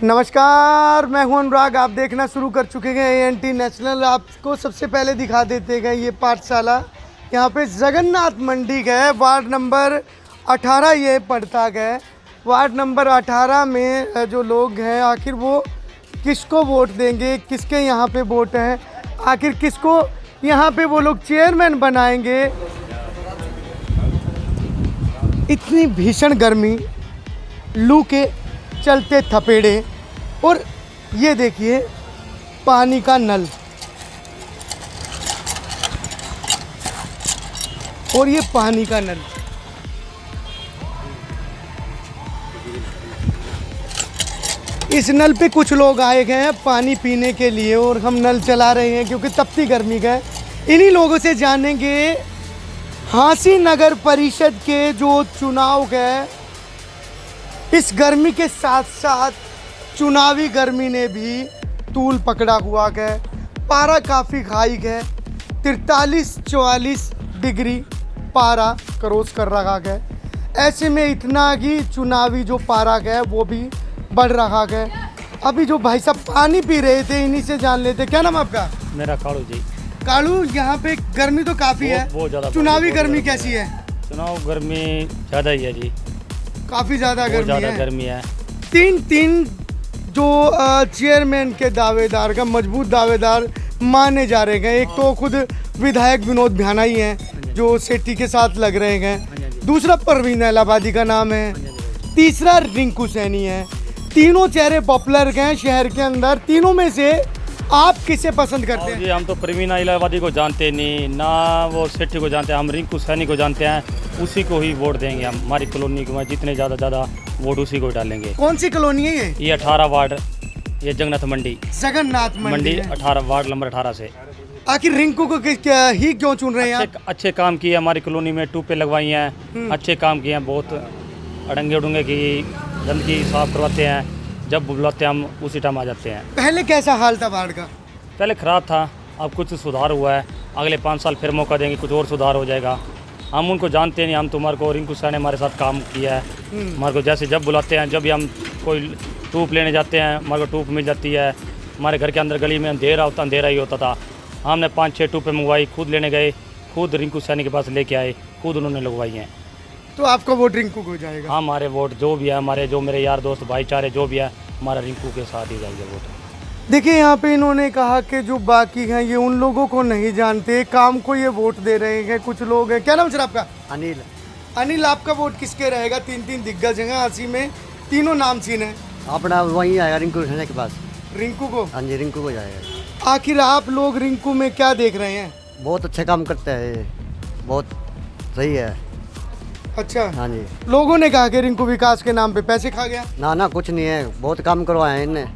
नमस्कार, मैं हूं अनुराग। आप देखना शुरू कर चुके हैं ANT नेशनल। आपको सबसे पहले दिखा देते हैं ये पाठशाला। यहाँ पे जगन्नाथ मंडी गए, वार्ड नंबर 18 ये पड़ता है। वार्ड नंबर 18 में जो लोग हैं, आखिर वो किसको वोट देंगे, किसके यहाँ पे वोट हैं, आखिर किसको यहाँ पे वो लोग चेयरमैन बनाएंगे। इतनी भीषण गर्मी, लू के चलते थपेड़े, और ये देखिए पानी का नल, और ये पानी का नल। इस नल पे कुछ लोग आए गए हैं पानी पीने के लिए, और हम नल चला रहे हैं क्योंकि तपती गर्मी का है। इन्हीं लोगों से जानेंगे हांसी नगर परिषद के जो चुनाव गए, इस गर्मी के साथ साथ चुनावी गर्मी ने भी तूल पकड़ा हुआ है। पारा काफ़ी हाई है, 43-44 डिग्री पारा क्रॉस कर रहा है। ऐसे में इतना कि चुनावी जो पारा है वो भी बढ़ रहा है। अभी जो भाई साहब पानी पी रहे थे, इन्हीं से जान लेते। क्या नाम आपका? मेरा कालू जी। कालू, यहाँ पे गर्मी तो काफ़ी है, बहुत ज़्यादा। चुनावी गर्मी कैसी है? चुनाव गर्मी ज़्यादा ही है जी, काफ़ी ज़्यादा गर्मी है। तीन जो चेयरमैन के दावेदार का मजबूत दावेदार माने जा रहे हैं। एक तो खुद विधायक विनोद भ्याना ही हैं जो सेठी के साथ लग रहे हैं, दूसरा परवीन इलाहाबादी का नाम है, तीसरा रिंकू सैनी है। तीनों चेहरे पॉपुलर हैं शहर के अंदर। तीनों में से आप किसे पसंद करते हैं? जी, हम तो परवीन इलाहाबादी को जानते नहीं ना, वो सेठी को जानते हैं। हम रिंकू सैनी को जानते हैं, उसी को ही वोट देंगे। हम हमारी कॉलोनी को जितने ज़्यादा वोट उसी को डालेंगे। कौन सी कॉलोनी है ये 18 वार्ड, ये जगन्नाथ मंडी 18 वार्ड नंबर 18 से। आखिर रिंकू को ही क्यों चुन रहे हैं? अच्छे काम किए हमारी कॉलोनी में, टूपे लगवाई हैं, अच्छे काम किए हैं। बहुत अड़ंगे उड़ंगे की गंदगी साफ करवाते हैं, जब बुलाते हैं हम उसी टाइम आ जाते हैं। पहले कैसा हाल था वार्ड का? पहले ख़राब था, अब कुछ सुधार हुआ है। अगले 5 साल फिर मौका देंगे, कुछ और सुधार हो जाएगा। हम उनको जानते नहीं, हम तुम्हारे को रिंकू सैनी ने हमारे साथ काम किया है। हमारे को जैसे जब बुलाते हैं, जब भी हम कोई टूप लेने जाते हैं, हमारे को टूप मिल जाती है। हमारे घर के अंदर गली में अंधेरा ही होता था। हमने 5-6 टूपें मंगवाई, खुद लेने गए, खुद रिंकू सैनी के पास लेके आए, खुद उन्होंने लगवाई हैं। तो आपका वोट रिंकू को जाएगा? हाँ, हमारे वोट जो भी है, हमारे जो मेरे यार दोस्त भाईचारे जो भी है, हमारा रिंकू के साथ ही जाएगा वोट। देखिए, यहाँ पे इन्होंने कहा कि जो बाकी हैं ये उन लोगों को नहीं जानते, काम को ये वोट दे रहे हैं। कुछ लोग हैं। क्या नाम सर आपका? अनिल। अनिल, आपका वोट किसके रहेगा? 3 दिग्गज हैं हांसी में, तीनों नाम सीन है। अपना वहीं आएगा रिंकू सैनी के पास। रिंकू को? हाँ जी, रिंकू को जाएगा। आखिर आप लोग रिंकू में क्या देख रहे हैं? बहुत अच्छे काम करते हैं ये, बहुत सही है। अच्छा। हाँ जी। लोगों ने कहा कि रिंकू विकास के नाम पे पैसे खा गया। ना कुछ नहीं है, बहुत काम करवाए हैं इनने।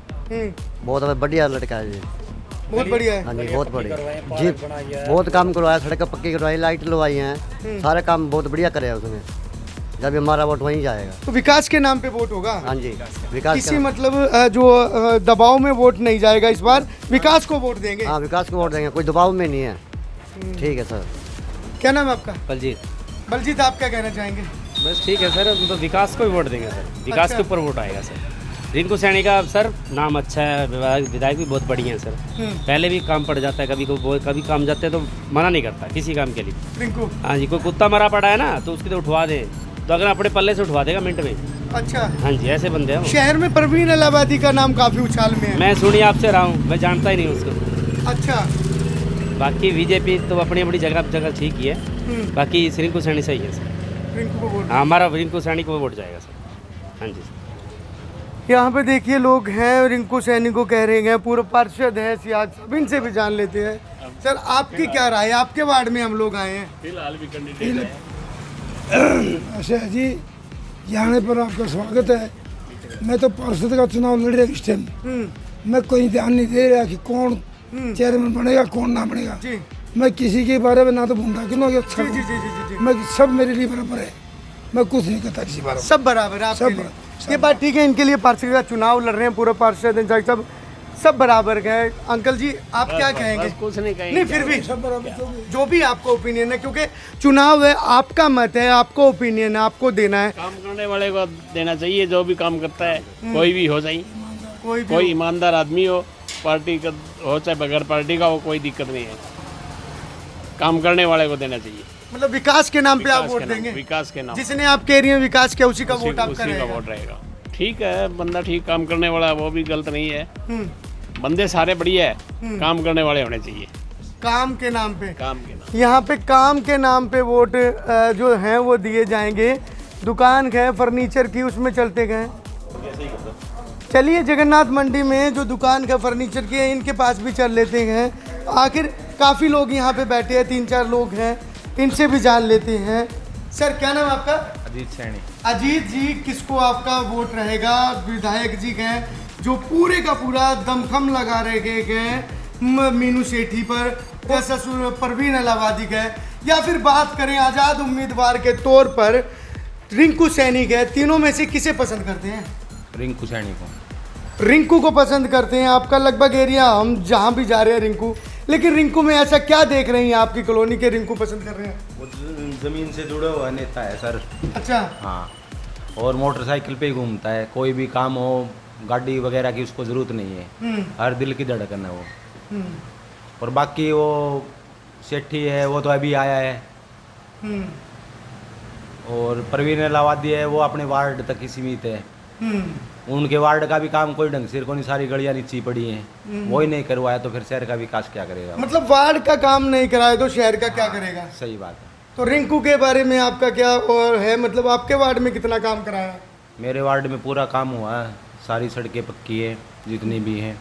बहुत बढ़िया लड़का है जी, बहुत बढ़िया है। हाँ जी, बहुत बढ़िया जी, बहुत काम करवाया, सड़कें पक्की करवाई, लाइट लगवाई हैं, सारे काम बहुत बढ़िया करे हैं उसने। जब हमारा वोट वहीं जाएगा। तो विकास के नाम पे वोट होगा? हाँ जी, विकास किसी मतलब जो दबाव में वोट नहीं जाएगा इस बार, विकास को वोट देंगे। हाँ, विकास को वोट देंगे, कोई दबाव में नहीं है। ठीक है सर। क्या नाम है आपका? बलजीत। बलजीत, आप क्या कहना चाहेंगे? बस ठीक है सर, हम तो विकास को ही वोट देंगे सर, विकास अच्छा। के ऊपर वोट आएगा सर। रिंकू सैनी का सर नाम अच्छा है, विधायक भी बहुत बढ़िया है सर। पहले भी काम पड़ जाता है, कभी काम जाते हैं तो मना नहीं करता किसी काम के लिए रिंकू। हाँ जी, कोई कुत्ता मरा पड़ा है ना तो उसके लिए उठवा दे, तो अगर अपने पल्ले से उठवा देगा मिनट में। अच्छा। हाँ जी, ऐसे बंदे हैं। शहर में परवीन इलाहाबादी का नाम काफी उछाल में है। मैं सुनी आपसे रहा हूँ, मैं जानता ही नहीं उसको। अच्छा। बाकी बीजेपी तो अपनी अपनी जगह ठीक ही है, बाकी रिंकू सैनी सही है सर। रिंकू को वोट? हाँ, हमारा रिंकू सैनी को वोट जाएगा सर। हाँ जी सर। यहाँ पे देखिए लोग हैं, रिंकू सैनी को कह रहे हैं, पूर्व पार्षद है सियाज, सब इनसे भी जान लेते हैं। सर, आपकी क्या राय है? आपके वार्ड में हम लोग आए हैं। फिलहाल भी कैंडिडेट है। अच्छा जी, यहाँ पर आपका स्वागत है। मैं तो पार्षद का चुनाव लड़ रहा इस टाइम। मैं कोई ध्यान नहीं दे रहा कि कौन चेयरमैन बनेगा कौन ना बनेगा जी। मैं किसी के बारे में ना तो भूलता क्यों अच्छा जी, जी, जी, जी, जी। मैं सब मेरे लिए बराबर है, मैं कुछ नहीं करता किसी बारे में। सब बराबर है आपके सब लिए? बराबर। ये बात ठीक है, इनके लिए पार्षद का चुनाव लड़ रहे हैं, पूर्व पार्षद इंचार्ज सब बराबर गए। अंकल जी, आप क्या कहेंगे? कुछ नहीं कहेंगे। नहीं, फिर भी सब बराबर जो भी आपका ओपिनियन है, क्योंकि चुनाव है, आपका मत है, आपको ओपिनियन है, आपको देना है। काम करने वाले को देना चाहिए, जो भी काम करता है, कोई भी हो जाए। कोई भी कोई हो। ईमानदार आदमी हो, पार्टी का हो चाहे बगैर पार्टी का हो, कोई दिक्कत नहीं है। काम करने वाले को देना चाहिए। मतलब विकास के नाम पे आप विकास वोट के नाम, देंगे? विकास के नाम, जिसने आपके एरिया में विकास किया उसी का वोट आपका उसी का रहेगा? वोट रहेगा। ठीक है, बंदा ठीक काम करने वाला है, वो भी गलत नहीं है। हम्म, बंदे सारे बढ़िया है, काम करने वाले होने चाहिए। काम के नाम पे, काम के नाम यहाँ पे काम के नाम पे वोट जो हैं वो दिए जाएंगे। दुकान है फर्नीचर की, उसमें चलते गए। चलिए जगन्नाथ मंडी में जो दुकान का फर्नीचर की है इनके पास भी चल लेते हैं। आखिर काफ़ी लोग यहाँ पे बैठे हैं, 3-4 लोग हैं, इनसे भी जान लेते हैं। सर क्या नाम आपका? अजीत सैनी। अजीत जी, किसको आपका वोट रहेगा? विधायक जी हैं जो पूरे का पूरा दमखम लगा रहे हैं मीनू सेठी पर, या ससुर परवीन इलाहाबादी गए, या फिर बात करें आज़ाद उम्मीदवार के तौर पर रिंकू सैनी गए, तीनों में से किसे पसंद करते हैं? रिंकू सैनी को। रिंकू को पसंद करते हैं। आपका लगभग एरिया, हम जहाँ भी जा रहे हैं रिंकू, लेकिन रिंकू में ऐसा क्या देख रही हैं आपकी कॉलोनी के रिंकू पसंद कर रहे हैं? वो ज़मीन से जुड़ा हुआ नेता है सर। अच्छा, हाँ, और मोटरसाइकिल पे ही घूमता है। कोई भी काम हो, गाड़ी वगैरह की उसको ज़रूरत नहीं है। हर दिल की धड़कन है वो। और बाकी वो सेठी है, वो तो अभी आया है। और परवीन इलाहाबादी है, वो अपने वार्ड तक ही सीमित है। उनके वार्ड का भी काम कोई ढंग से को नहीं, सारी गलियां नीची पड़ी हैं, वो ही नहीं करवाया तो फिर शहर का विकास क्या करेगा? मतलब वार्ड का काम नहीं कराए तो शहर का क्या करेगा? सही बात है। तो रिंकू के बारे में आपका क्या और है? मतलब आपके वार्ड में कितना काम कराया? मेरे वार्ड में पूरा काम हुआ है, सारी सड़कें पक्की है जितनी भी हैं,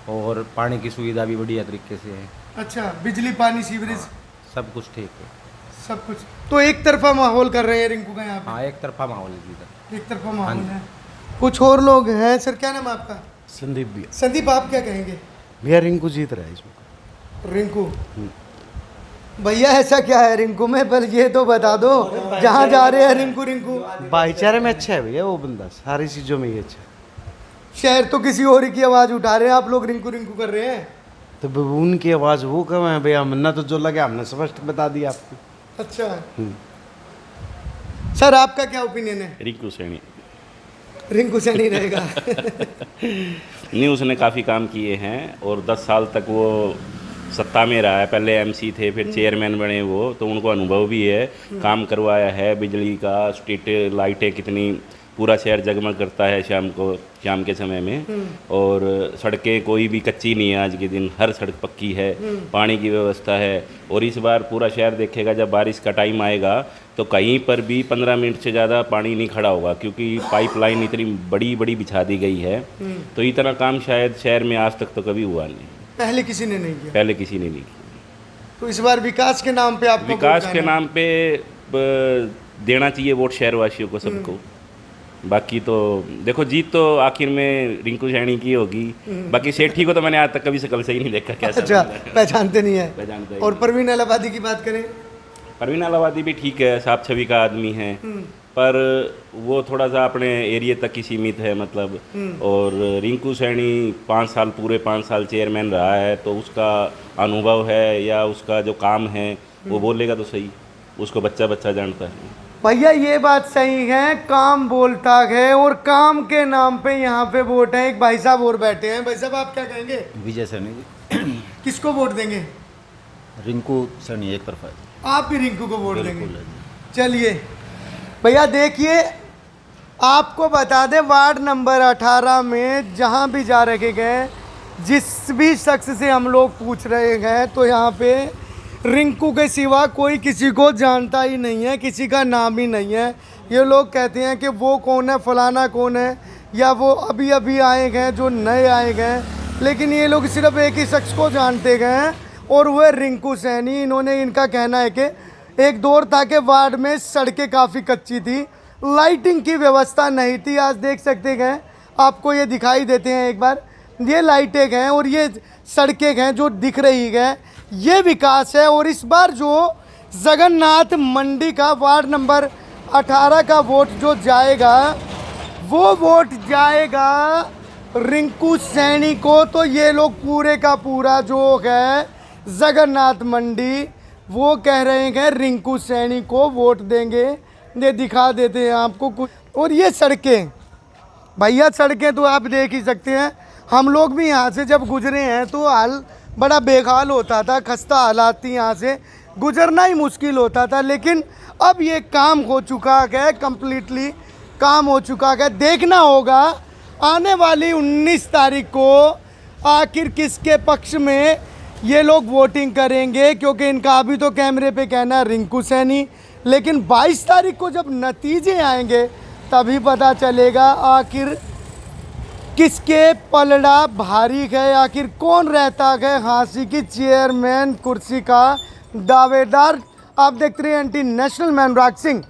और पानी की सुविधा भी बढ़िया तरीके से है। अच्छा, बिजली पानी सीवरेज सब कुछ ठीक है। सब कुछ। तो एक तरफा माहौल कर रहे हैं रिंकू का यहाँ पे? हाँ, एक तरफा माहौल है इधर। एक तरफा माहौल है। कुछ और लोग हैं। सर क्या नाम है आपका? संदीप भी। संदीप, आप क्या कहेंगे? भैया रिंकू जीत रहा है इसमें। रिंकू भैया, ऐसा क्या है रिंकू में? पर ये तो बता दो, जहाँ जा रहे हैं रिंकू रिंकू। भाईचारे में अच्छा है भैया वो बंदा, सारी चीज़ों में ही अच्छा है। शहर तो किसी और की आवाज़ उठा रहे हैं, आप लोग रिंकू रिंकू कर रहे हैं। तो उनकी आवाज़ वो कम है भैया, हमने तो जो लगे हमने स्पष्ट बता दिया आपको। अच्छा, सर आपका क्या ओपिनियन है? रिंकू सैनी। रिंकू सैनी रहेगा? नहीं, उसने काफ़ी काम किए हैं और 10 साल तक वो सत्ता में रहा है। पहले एमसी थे, फिर चेयरमैन बने वो, तो उनको अनुभव भी है, काम करवाया है। बिजली का, स्ट्रीट लाइटें कितनी, पूरा शहर जगमग करता है शाम के समय में। और सड़कें कोई भी कच्ची नहीं है आज के दिन, हर सड़क पक्की है। पानी की व्यवस्था है। और इस बार पूरा शहर देखेगा, जब बारिश का टाइम आएगा तो कहीं पर भी 15 मिनट से ज़्यादा पानी नहीं खड़ा होगा, क्योंकि पाइपलाइन इतनी बड़ी बड़ी बिछा दी गई है। तो इतना काम शायद शहर में आज तक तो कभी हुआ नहीं, पहले किसी ने नहीं किया। पहले किसी ने नहीं किया। तो इस बार विकास के नाम पे आपको विकास के नाम पे देना चाहिए वोट शहरवासियों को, सबको। बाकी तो देखो, जीत तो आखिर में रिंकू सैनी की होगी। बाकी सेठी को तो मैंने आज तक कभी शकल से ही नहीं देखा। कैसा अच्छा, पहचानते नहीं है? पहचानते हैं। और परवीन इलाहाबादी की बात करें? परवीन इलाहाबादी भी ठीक है, साफ छवि का आदमी है, पर वो थोड़ा सा अपने एरिया तक ही सीमित है मतलब। और रिंकू सैनी 5 साल, पूरे 5 साल चेयरमैन रहा है, तो उसका अनुभव है या उसका जो काम है वो बोलेगा तो सही, उसको बच्चा बच्चा जानता है। भैया ये बात सही है, काम बोलता है और काम के नाम पे यहाँ पे वोट है। एक भाई साहब और बैठे हैं। भाई साहब आप क्या कहेंगे? विजय सैनी जी। किसको वोट देंगे? रिंकू सैनी एक तरफा है। आप भी रिंकू को वोट देंगे? चलिए भैया देखिए, आपको बता दें वार्ड नंबर 18 में जहाँ भी जा रखे गए, जिस भी शख्स से हम लोग पूछ रहे हैं, तो यहाँ पे रिंकू के सिवा कोई किसी को जानता ही नहीं है, किसी का नाम ही नहीं है। ये लोग कहते हैं कि वो कौन है, फलाना कौन है, या वो अभी अभी आए गए, जो नए आए गए। लेकिन ये लोग सिर्फ एक ही शख्स को जानते गए हैं और वह रिंकू सैनी। इन्होंने, इनका कहना है कि एक दौर था कि वार्ड में सड़कें काफ़ी कच्ची थी, लाइटिंग की व्यवस्था नहीं थी। आज देख सकते हैं, आपको ये दिखाई देते हैं एक बार, ये लाइटें हैं और ये सड़कें हैं जो दिख रही है, ये विकास है। और इस बार जो जगन्नाथ मंडी का वार्ड नंबर 18 का वोट जो जाएगा, वो वोट जाएगा रिंकू सैनी को। तो ये लोग पूरे का पूरा जो है जगन्नाथ मंडी, वो कह रहे हैं रिंकू सैनी को वोट देंगे। ये दिखा देते हैं आपको कुछ। और ये सड़कें, भैया सड़कें तो आप देख ही सकते हैं, हम लोग भी यहाँ से जब गुजरे हैं तो हाल बड़ा बेहाल होता था, खस्ता हालात थी, यहाँ से गुजरना ही मुश्किल होता था। लेकिन अब ये काम हो चुका है, कम्प्लीटली काम हो चुका है। देखना होगा आने वाली 19 तारीख को आखिर किसके पक्ष में ये लोग वोटिंग करेंगे, क्योंकि इनका अभी तो कैमरे पे कहना है रिंकू सैनी, लेकिन 22 तारीख को जब नतीजे आएंगे तभी पता चलेगा आखिर किसके पलड़ा भारी है, आखिर कौन रहता है हाँसी की चेयरमैन कुर्सी का दावेदार। आप देखते रहिए NT नेशनल, मैं अनुराग सिंह।